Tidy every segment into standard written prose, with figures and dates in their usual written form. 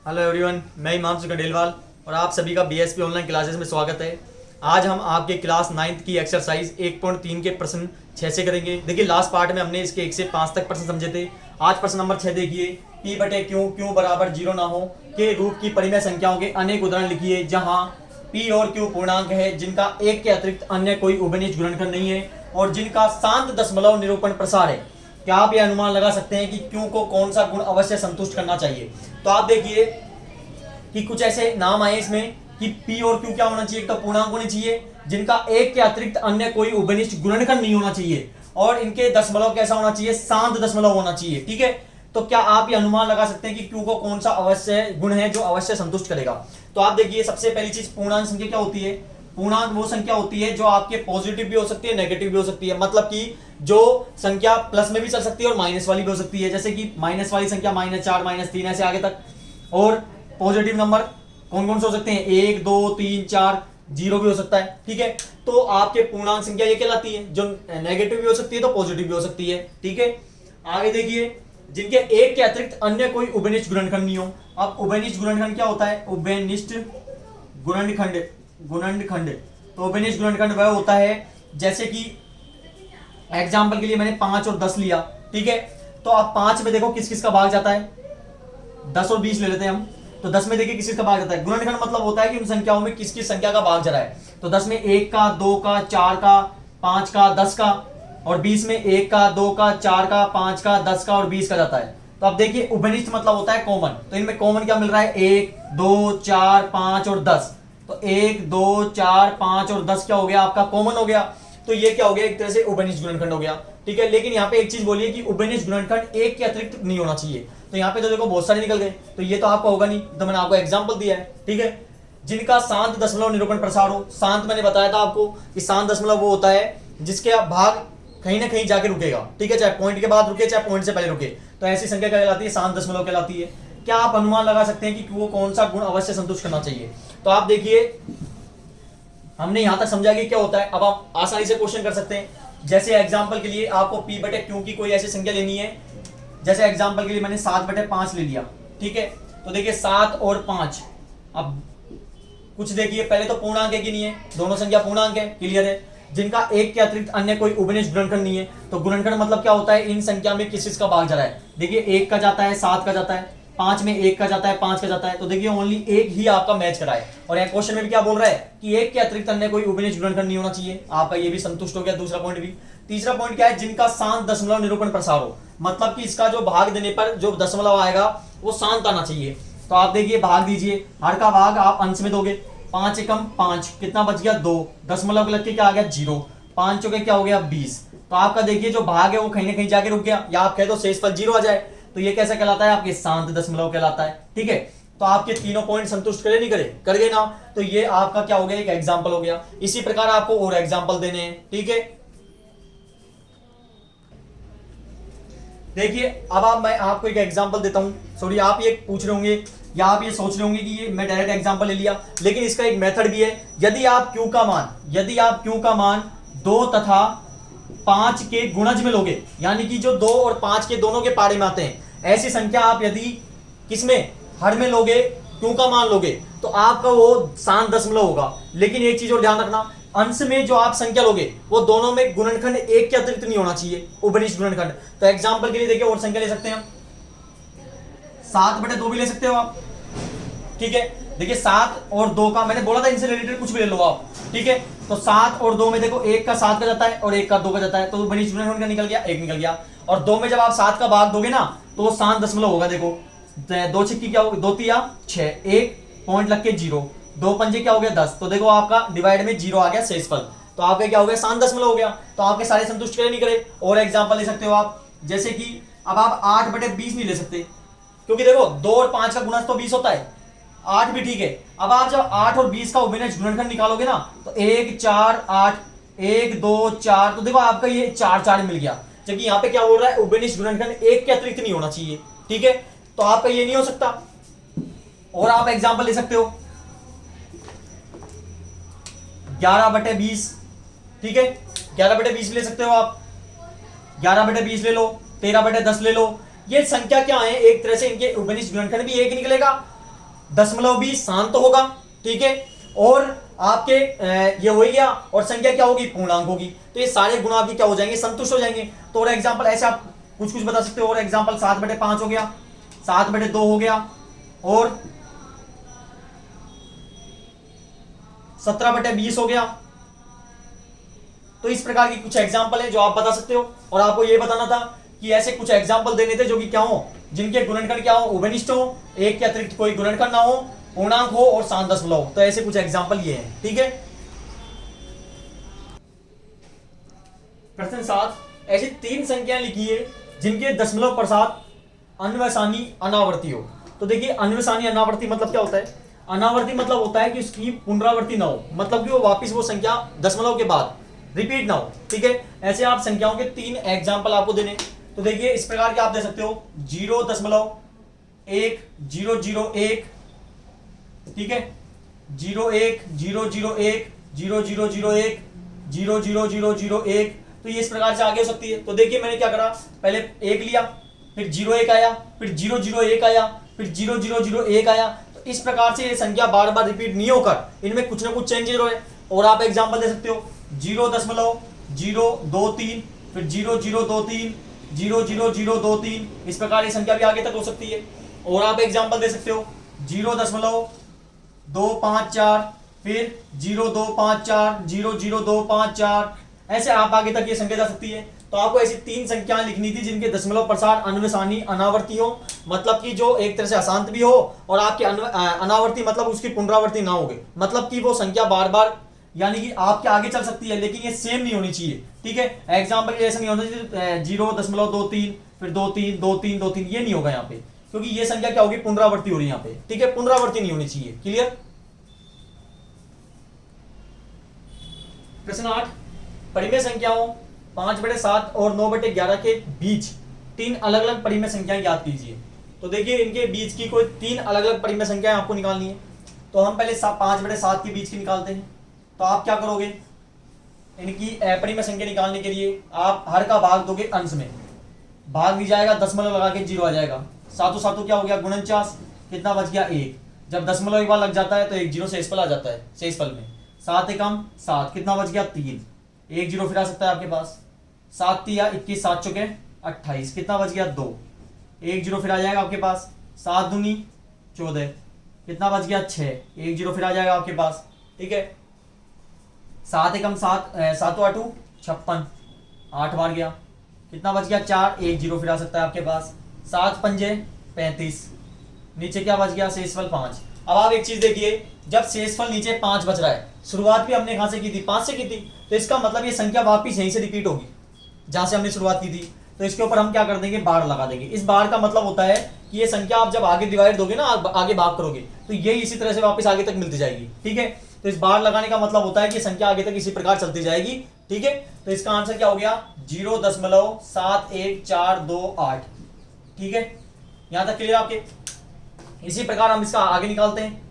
Hello everyone, मैं हिमांशु खंडेलवाल और आप सभी का बीएसपी ऑनलाइन क्लासेस में स्वागत है। आज हम आपके क्लास 9th की एक्सरसाइज 1.3 के प्रश्न 6 से करेंगे। देखिए लास्ट पार्ट में हमने इसके 1 से 5 तक प्रश्न समझे थे। आज प्रश्न नंबर 6 देखिए। पी बटे क्यू क्यू बराबर 0 ना हो के रूप की परिमेय संख्याओं के अनेक उदाहरण लिखिए जहाँ पी और क्यू पूर्णांक है जिनका एक के अतिरिक्त अन्य कोई उभयनिष्ठ गुणनखंड नहीं है और जिनका शांत दशमलव निरूपण प्रसार है। क्या आप ये अनुमान लगा सकते हैं कि क्यू को कौन सा गुण अवश्य संतुष्ट करना चाहिए? तो आप देखिए कि कुछ ऐसे नाम आए इसमें कि P और Q क्या होना चाहिए। एक तो पूर्णांक होने चाहिए जिनका एक के अतिरिक्त अन्य कोई उभयनिष्ठ गुणनखंड नहीं होना चाहिए और इनके दशमलव कैसा होना चाहिए, शांत दशमलव होना चाहिए। ठीक है, तो क्या आप ये अनुमान लगा सकते हैं कि Q को कौन सा अवश्य गुण है जो अवश्य संतुष्ट करेगा? तो आप देखिए सबसे पहली चीज पूर्णांक संख्या क्या होती है। पूर्णांक वो संख्या होती है जो आपके पॉजिटिव भी हो सकती है, नेगेटिव भी हो सकती है। मतलब कि जो संख्या प्लस में भी चल सकती है और माइनस वाली भी हो सकती है। जैसे कि माइनस वाली संख्या -4 -3 ऐसे आगे तक। और पॉजिटिव नंबर कौन कौन से हो सकते हैं, 1 2 3 4, 0 भी हो सकता है। ठीक है, तो आपके पूर्णांक संख्या ये कहलाती है। जो नेगेटिव भी हो सकती है तो पॉजिटिव भी हो सकती है। ठीक है, आगे देखिए जिनके एक के अतिरिक्त अन्य कोई उभयनिष्ठ गुणनखंड नहीं हो। अब उभयनिष्ठ गुणनखंड क्या होता है? उभयनिष्ठ गुणनखंड तो उभयनिष्ठ गुणनखंड वह होता है जैसे कि एग्जाम्पल के लिए मैंने 5 और 10 लिया। ठीक है, तो आप 5 में देखो किस किस का भाग जाता है, 10 और 20 ले लेते हैं हम। तो 10 में देखिए किस किस का भाग जाता है। गुणनखंड मतलब होता है कि उन संख्याओं में किस किस संख्या का भाग जा रहा है। तो 10 में 1 का, 2 का, 4 का, 5 का, 10 का। और 20 में 1 का, 2 का, 4 का, 5 का, 10 का और 20 का जाता है। तो अब देखिए उभयनिष्ठ मतलब होता है कॉमन। तो इनमें कॉमन क्या मिल रहा है? 1 2 4 5 और 10। तो 1 2 4 5 और 10 क्या हो गया? आपका कॉमन हो गया। तो ये क्या हो गया? एक तरह से उभयनिष्ठ गुणनखंड हो गया। ठीक है, लेकिन यहाँ पे एक चीज बोलिए कि उभयनिष्ठ गुणनखंड एक के अतिरिक्त नहीं होना चाहिए। तो यहाँ पे तो देखो बहुत सारे निकल गए, तो ये तो आपका होगा नहीं। तो मैंने आपको एग्जांपल दिया है। ठीक है, जिनका शांत दशमलव निरूपण प्रसार हो। शांत मैंने बताया था आपको कि शांत दशमलव वो होता है जिसके भाग कहीं ना कहीं जाके रुकेगा। ठीक है, चाहे पॉइंट के बाद रुके चाहे पॉइंट से पहले रुके, तो ऐसी संख्या क्या कहलाती है? शांत दशमलव कहलाती है। क्या आप अनुमान लगा सकते हैं कि वो कौन सा गुण अवश्य संतुष्ट करना चाहिए? तो आप देखिए हमने यहां तक समझा कि क्या होता है। अब आप आसानी से क्वेश्चन कर सकते हैं। जैसे एग्जांपल के लिए आपको P बटे Q की कोई ऐसी संख्या लेनी है। जैसे एग्जांपल के लिए मैंने 7 बटे 5 ले लिया। ठीक है, तो देखिए 7 और 5। अब कुछ देखिए, पहले तो पूर्णांक है कि नहीं है? दोनों संख्या पूर्णांक है, क्लियर है। जिनका एक के अतिरिक्त अन्य कोई उभयनिष्ठ गुणनखंड नहीं है। तो गुणनखंड मतलब क्या होता है? इन संख्या में किस किस का भाग जा रहा है। देखिए 1 का जाता है, 7 का जाता है, 5 में 1 का जाता है, 5 का जाता है। तो देखिए ओनली एक ही आपका मैच करा है। और यहाँ क्वेश्चन में भी क्या बोल रहा है कि एक के अतिरिक्त अन्य कोई उभयनिष्ठ गुणनखंड नहीं होना चाहिए। आपका ये भी संतुष्ट हो गया, दूसरा पॉइंट भी। तीसरा पॉइंट क्या है? जिनका शांत दशमलव निरूपण प्रसार हो। मतलब कि इसका जो भाग देने पर जो दशमलव आएगा वो शांत आना चाहिए। तो आप देखिए भाग दीजिए, हर का भाग आप अंश में दोगे। 5 एकम 5, कितना बच गया? 2। दशमलव लग के क्या आ गया? 0। 5 चौके क्या हो गया? 20। तो आपका देखिए जो भाग है वो कहीं ना कहीं जाके रुक गया, या आप कह दो शेषफल 0 आ जाए। तो ये कैसा कहलाता है? आपके शांत दशमलव कहलाता है। ठीक है, तो आपके तीनों पॉइंट संतुष्ट करे नहीं करे? कर गए ना? तो ये आपका क्या हो गया? एक एग्जांपल हो गया। इसी प्रकार आपको और एग्जांपल देने हैं। ठीक है, देखिए अब मैं आपको एक एग्जांपल देता हूं। सॉरी, आप ये पूछ रहे होंगे या आप ये सोच रहे होंगे कि ये मैं डायरेक्ट एग्जांपल ले लिया, लेकिन इसका एक मेथड भी है। यदि आप Q का मान 2 तथा 5 के गुणज में लोगे, यानी कि जो 2 और 5 के दोनों के पारे में आते हैं, ऐसी संख्या आप यदि किसमें? हर में लोगे, Q का मान लोगे, तो आपका वो शांत दशमलव होगा। लेकिन एक चीज और ध्यान रखना, अंश में जो आप संख्या लोगे वो दोनों में गुणनखंड एक के अतिरिक्त नहीं होना चाहिए, उभयनिष्ठ गुणनखंड। तो एग्जांपल के लिए देखिए और संख्या ले सकते हैं हम, 7 बटे 2 भी ले सकते हो आप। ठीक है, देखिए 7 और 2 का मैंने बोला था इनसे रिलेटेड कुछ भी ले लो आप। ठीक है, तो 7 और 2 में देखो 1 का 7 का जाता है और 1 का 2 का जाता है। तो उभयनिष्ठ गुणनखंड का निकल गया, 1 निकल गया। और 2 में जब आप 7 का भाग दोगे ना तो वो शांत दशमलव होगा। देखो 2 छिक्की क्या होगी? 2 तिया 6, 1 पॉइंट लग के 0, 2 पंजे क्या हो गया? 10। तो देखो आपका डिवाइड में 0 आ गया शेषफल। तो आपका क्या हो गया? शांत दशमलव हो गया। तो आपके सारे संतुष्ट करे नहीं करे? और एग्जांपल ले सकते हो आप, जैसे कि अब आप 8 बटे 20 नहीं ले सकते, क्योंकि देखो 2 और 5 का गुणज तो 20 होता है, 8 भी ठीक है। अब आप जब 8 और 20 का उभयनिष्ठ गुणनखंड निकालोगे ना तो 1 4 8, 1 2 4, तो देखो आपका ये 4 4 मिल गया। जबकि यहाँ पे क्या बोल रहा है? उभयनिष्ठ गुणनखंड एक के अतिरिक्त नहीं होना चाहिए। ठीक है, तो आपका ये नहीं हो सकता। और आप एग्जांपल ले सकते हो 11 बटे 20। ठीक है, 11 बटे 20 ले सकते हो आप, 11 बटे 20 ले लो, 13 बटे 10 ले लो। ये संख्या क्या है? एक तरह से इनके उभयनिष्ठ गुणनखंड भी एक निकलेगा दशमलव भी शांत होगा, ठीक है, और आपके ये हो गया, और संख्या क्या होगी, पूर्णांक होगी। तो ये सारे गुण आपके क्या हो जाएंगे, संतुष्ट हो जाएंगे। तो और एग्जांपल ऐसे आप कुछ कुछ बता सकते हो। और एग्जांपल 7/5 हो गया, 7/2 हो गया, और 17/20 हो गया। तो इस प्रकार की कुछ एग्जांपल है जो आप बता सकते हो। और आपको ये बताना था कि ऐसे कुछ एग्जांपल देने थे जो कि क्या हो, जिनके गुणनखंड क्या हो, उभयनिष्ठ हो, एक के अतिरिक्त कोई गुणनखंड ना हो, पूर्णांक हो और शांत दशमलव हो। तो ऐसे कुछ एग्जांपल ये हैं, ठीक है। प्रश्न 7, ऐसी 3 संख्याएं लिखिए जिनके दशमलव पश्चात अन्वसानी अनावर्ती हो। तो देखिए अन्वसानी अनावर्ती मतलब क्या होता है, अनावर्ती मतलब होता है कि उसकी पुनरावृत्ति ना हो, मतलब कि वो वापस वो संख्या दशमलव के बाद रिपीट ना हो, ठीक है। ऐसे आप संख्याओं के 3 एग्जाम्पल आपको देने। तो देखिए इस प्रकार के आप दे सकते हो 0.1001, ठीक है, 01, 001, 0001, 00001। तो ये इस प्रकार से आगे हो सकती है। तो देखिए मैंने क्या करा, पहले 1 लिया, फिर 01 आया, फिर 001 आया, फिर 0001 आया। तो इस प्रकार से ये संख्या बार बार रिपीट नहीं होकर इनमें कुछ ना कुछ चेंजेस हो रहे। और आप एग्जांपल दे सकते हो 0.023, फिर 0023, 00023। इस प्रकार ये संख्या भी आगे तक हो सकती है। और आप एग्जांपल दे सकते हो 0.254, फिर 0254, 00254। ऐसे आप आगे तक ये संख्या जा सकती है। तो आपको ऐसी 3 संख्याएं लिखनी थी जिनके दशमलव पश्चात अन्वसानी अनावर्ती हो, मतलब कि जो एक तरह से अशांत भी हो, और आपकी अनावर्ती मतलब उसकी पुनरावृत्ति ना होगी, मतलब कि वो संख्या बार बार यानी कि आपके आगे चल सकती है, लेकिन ये सेम नहीं होनी चाहिए, ठीक है। एग्जाम्पल ऐसा नहीं होना चाहिए 0.23, फिर 23, 23, 23, ये नहीं होगा यहाँ पे, क्योंकि ये संख्या क्या होगी, पुनरावृत्ति हो रही है यहाँ पे, ठीक है, पुनरावृत्ति नहीं होनी चाहिए। क्लियर। प्रश्न 8, परिमेय संख्याओं 5/7 और 9/11 के बीच 3 अलग अलग परिमेय संख्याएं ज्ञात कीजिए। तो देखिए इनके बीच की कोई 3 अलग अलग परिमेय संख्याएं आपको निकालनी है। तो हम पहले 5/7 के बीच की निकालते हैं। तो आप क्या करोगे, इनकी परिमेय संख्या निकालने के लिए आप हर का भाग दोगे अंश में, भाग नहीं जाएगा, दशमलव लगा के 0 आ जाएगा। सातों सातों क्या हो गया, 49, कितना बच गया 1। जब दशमलव एक बार लग जाता है तो 1 0 शेषफल आ जाता है, शेषफल में 7 एकम 7, कितना बच गया 3, 1 0 फिर आ सकता है आपके पास। 7 तिया 21, 7 चौके 28, कितना बच गया 2, 1 0 फिर आ जाएगा आपके पास। 7 दूनी 14, कितना बच गया 6, 1 0 फिर आ जाएगा आपके पास, ठीक है। 7 एकम 7, 7 8 56, 8 बार गया, कितना बच गया 4, 1 0 फिर आ सकता है आपके पास। 7 पंजे 35, नीचे क्या बच गया, शेषफल 5। अब आप एक चीज देखिए, जब शेषफल नीचे 5 बच रहा है, शुरुआत भी हमने कहां से की थी, 5 से की थी, तो इसका मतलब ये संख्या वापिस यहीं से रिपीट होगी जहां से हमने शुरुआत की थी। तो इसके ऊपर हम क्या कर देंगे, बार लगा देंगे। इस बार का मतलब होता है कि ये संख्या आप जब आगे डिवाइड दोगे ना, आगे भाग करोगे, तो ये इसी तरह से वापस आगे तक मिलती जाएगी, ठीक है। तो इस बार लगाने का मतलब होता है कि संख्या आगे तक इसी प्रकार चलती जाएगी, ठीक है। तो इसका आंसर क्या हो गया, 0.7148, ठीक है। यहां तक क्लियर आपके। इसी प्रकार हम इसका आगे निकालते हैं।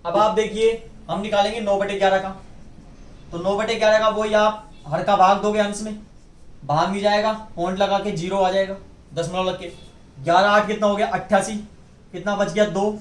अब आप देखिए हम निकालेंगे 9/11 का। तो 9/11 का वही आप हर का भाग दोगे अंश में, भाग नहीं जाएगा, पॉइंट लगा के 0 आ जाएगा, दशमलव लग के। 11 8 कितना हो गया 88, कितना बच गया 2,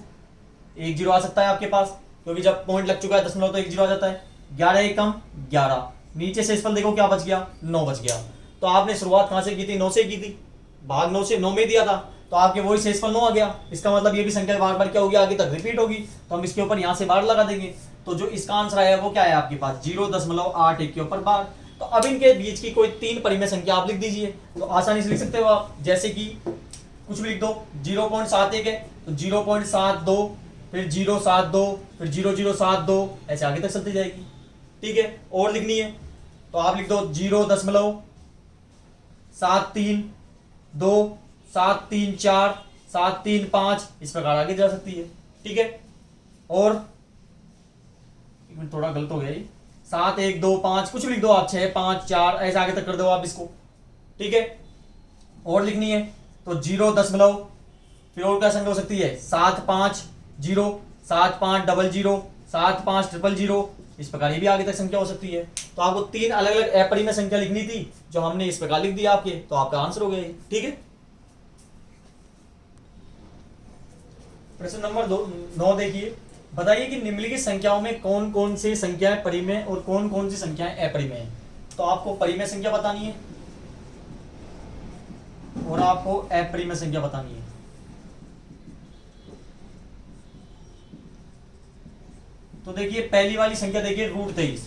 1 0 आ सकता है आपके पास, क्योंकि जब पॉइंट लग चुका है दशमलव तो 1 0 आ जाता है। 11 एकम 11, नीचे शेषफल देखो क्या बच गया, 9 बच गया। तो आपने शुरुआत कहां से की थी, 9 से की थी, भाग 9 से 9 में दिया था, तो आपके वही शेषफल 9 आ गया। इसका मतलब ये भी संख्या बार बार क्या होगी, आगे तक रिपीट होगी। तो हम इसके ऊपर यहां से बार लगा देंगे। तो जो इसका आंसर आया वो क्या है आपके पास, 0.81 के ऊपर बार। तो अब इनके बीच की कोई 3 परिमेय संख्या आप लिख दीजिए। तो आसानी से लिख सकते हो आप, जैसे कि कुछ भी लिख दो। 0.71 है तो 0.72, फिर 0.72, फिर 0.072, ऐसे आगे तक चलती जाएगी, ठीक है। और लिखनी है तो आप लिख दो 0.732, 734, 735, इस प्रकार आगे जा सकती है, ठीक है। और थोड़ा गलत हो गया ये, 7 1 2 5, कुछ भी लिख दो आप, 6 5 4, ऐसे आगे तक कर दो आप इसको, ठीक है। और लिखनी है तो 0 दशमलव, फिर और क्या संख्या हो सकती है, 750, 7500, 75000, इस प्रकार ये भी आगे तक संख्या हो सकती है। तो आपको 3 अलग अलग अपरिमेय संख्या लिखनी थी, जो हमने इस प्रकार लिख दिया आपके, तो आपका आंसर हो गया, ठीक है। प्रश्न नंबर 9 देखिए, बताइए कि निम्नलिखित संख्याओं में कौन कौन सी संख्याएं परिमेय और कौन कौन सी संख्याएं अपरिमेय हैं। तो आपको परिमेय संख्या बतानी है और आपको अपरिमेय संख्या बतानी है। तो देखिए पहली वाली संख्या देखिए √23।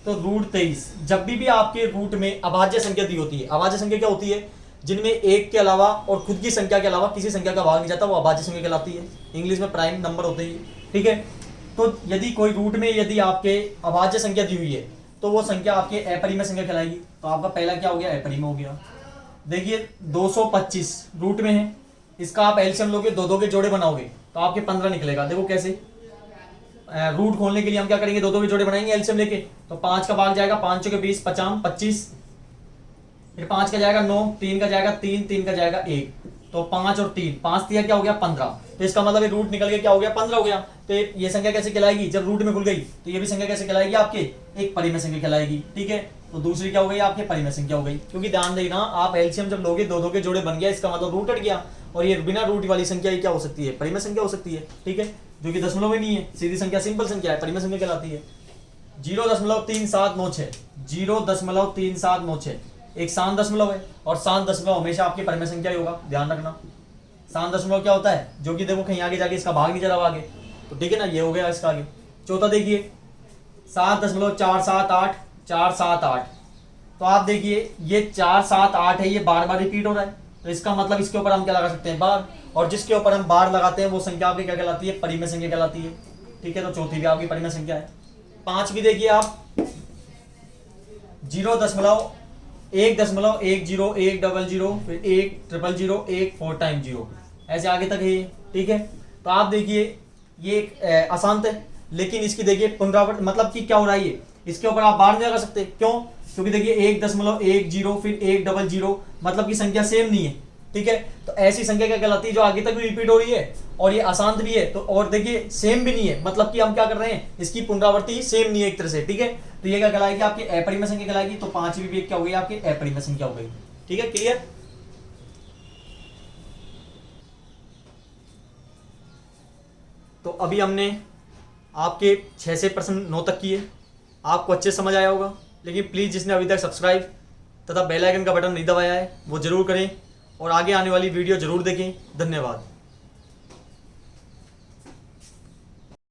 तो √23 जब भी आपके रूट में अभाज्य संख्या दी होती है, अभाज्य संख्या क्या होती है, जिनमें एक के अलावा और खुद की संख्या के अलावा किसी संख्या का भाग नहीं जाता, वो अभाज्य संख्या कहलाती है। इंग्लिश में प्राइम नंबर होते हैं, ठीक है। तो यदि कोई रूट में यदि आपके अभाज्य संख्या दी हुई है तो वो संख्या आपके अपरिमेय संख्या कहलाएगी। तो आपका पहला क्या हो गया, अपरिमेय हो गया। देखिए 225 रूट में है, इसका आप एलसीएम लोगे, दो दो के जोड़े बनाओगे तो आपके 15 निकलेगा। देखो कैसे, रूट खोलने के लिए हम क्या करेंगे, दो दो के जोड़े बनाएंगे एलसीएम लेके। तो 5 का भाग जाएगा 5 के 20, 50 25, फिर 5 का जाएगा 9, 3 का जाएगा 3, 3 का जाएगा 1, तो 5 और 3, 5 दिया क्या हो गया 15। तो इसका मतलब ये रूट निकल के क्या हो गया 15 हो गया। तो ये संख्या कैसे कहलाएगी, जब रूट में खुल गई तो ये भी संख्या कैसे कहलाएगी आपके, एक परिमेय संख्या कहलाएगी, ठीक है। तो दूसरी क्या हो गई आपके, परिमेय संख्या हो गई। क्योंकि ध्यान देना आप एलसीएम जब लोगे दो दो के जोड़े बन गया, इसका मतलब रूट हट गया, और ये बिना रूट वाली संख्या ये क्या हो सकती है, परिमेय संख्या हो सकती है, ठीक है। जो कि दशमलव में नहीं है, सीधी संख्या सिंपल संख्या है, परिमेय संख्या कहलाती है। 0.3796, 0.3796 एक शांत दशमलव है, और शांत दशमलव हमेशा आपकी परिमेय संख्या ही होगा, ध्यान रखना। शांत दशमलव क्या होता है, जो कि देखो कहीं आगे जाके इसका भाग नहीं जा रहा आगे, तो ठीक है ना, ये हो गया इसका आगे। चौथा देखिए 7.478, तो आप देखिए ये 478 है, ये बार बार रिपीट हो रहा है, तो इसका मतलब इसके ऊपर हम क्या लगा सकते हैं, बार, और जिसके ऊपर हम बार लगाते हैं वो संख्या आपकी क्या कहलाती है, परिमेय संख्या कहलाती है, ठीक है। तो चौथी भी आपकी परिमेय संख्या है। 5 भी देखिए आप 0.1 0.1 0 1 00 फिर 1 000 1 4 टाइम 0, ऐसे आगे तक है ये, ठीक है। तो आप देखिए ये एक अशांत है, लेकिन इसकी देखिए पुनरावृत्ति, मतलब कि क्या हो रहा है, ये इसके ऊपर आप बार नहीं लगा सकते, क्यों, क्योंकि देखिए 1.10 फिर 1 00, मतलब की संख्या सेम नहीं है, ठीक है। तो ऐसी संख्या क्या कहलाती है, जो आगे तक भी रिपीट हो रही है और ये अशांत भी है, तो और देखिए सेम भी नहीं है, मतलब कि हम क्या कर रहे हैं, इसकी पुनरावृत्ति सेम नहीं है एक तरह से, ठीक है। तो ये क्या कहलाएगी, आपकी अपरिमेय संख्या कहलाएगी। तो 5वीं भी क्या हो गई, आपकी अपरिमेय संख्या हो गई, ठीक है, क्लियर। तो अभी हमने आपके 6 से प्रश्न 9 तक किए, आपको अच्छे समझ आया होगा। लेकिन प्लीज़ जिसने अभी तक सब्सक्राइब तथा बेल आइकन का बटन नहीं दबाया है वो जरूर करें, और आगे आने वाली वीडियो जरूर देखें। धन्यवाद।